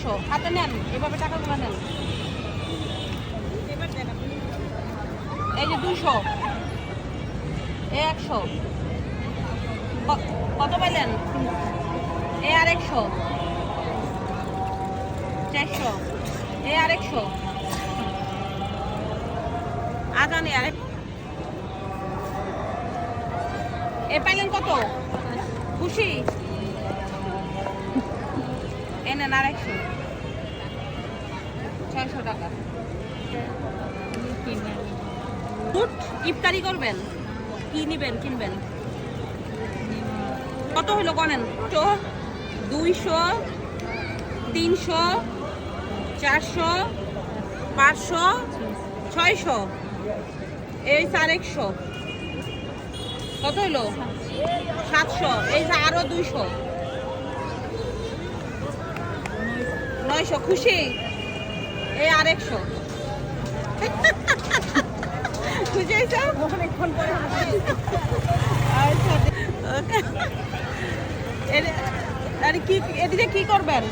100 হাতে নেন, এভাবে টাকাগুলো নেন। এই যে 200, এই 100, কত পাইলেন? এই আর 100, 400, এই আর 100, আজানি আরেক। এ পাইলেন কত? খুশি? এ নেন আর 100, 600 টাকা। ফুট ইফতারি করবেন, কি নিবেন কিনবেন? কত হইলো গনেন? 200, 300, 400, 500, 600, এই 400, কত হইলো? 700, এই যে আরো 200, 900। খুশি? এই আর 100। খুশি হয়েছে? অনেকক্ষণ পরে। আচ্ছা, আরে কি এদিকে কি করবেন?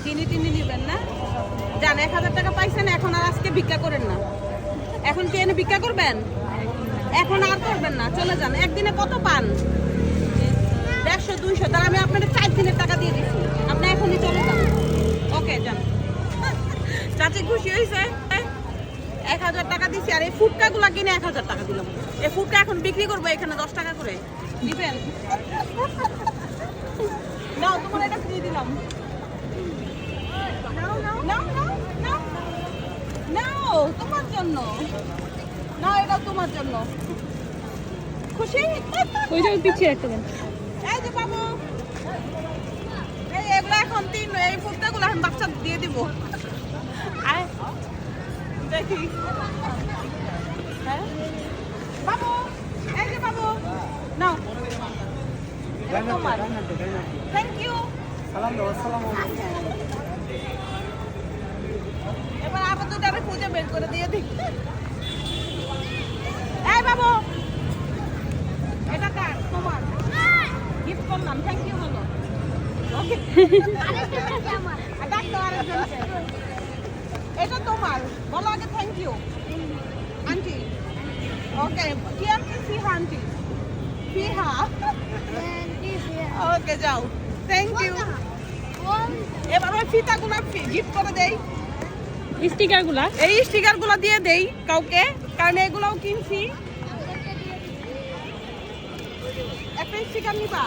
চিনি টিনি নিবেন না? জান 1000 টাকা পাইছেন, এখন আর আজকে ভিক্ষা করেন না। এখন কি এনে ভিক্ষা করবেন? এখন আর করবেন না, চলে যান। একদিনে কত পান? 150, 200। তাহলে আমি আপনাদের 4 দিনের টাকা দিয়ে দিচ্ছি, আপনি এখনই চলে যান। ওকে, যান। চাচি খুশি হয়েছে? 1000 টাকা দিচ্ছি, আর এই ফুটকা গুলা কিনে 1000 টাকা দিলাম। এই ফুটকা এখন বিক্রি করবো এখানে 10 টাকা করে, দিবেন? নাও, তোমার এটা ফ্রি দিলাম। নাও নাও নাও নাও নাও নাও, তোমার জন্য। নাও, এটাও তোমার জন্য। খুশি? ওই যে পিছিয়ে একটা দেন। এই যে বাবু, এগুলো এখন এই ফুটকা গুলো এখন বাচ্চা দিয়ে দিব। আয় দেখি। হ্যাঁ বাবু, এই যে বাবু, নাও। Thank you. এবার আবার দুটো আমি খুঁজে বের করে দিয়ে দিই। এই বাবু, এটা কার? তোমার গিফট করলাম, থ্যাংক ইউ বলো। ওকে, এটা তোমার, বলো আগে থ্যাংক ইউ আন্টি। ওকে, কি আন্টি? ফিহা আন্টি, ফিহা। ওকে, যাও, থ্যাংক ইউ। এবার ওই ফিতাগুলো গিফট করে দেই, স্টিকারগুলা। এই স্টিকারগুলো দিয়ে দেই কাউকে, কারণ এগুলোও কিনছি। একটা স্টিকার নিবা?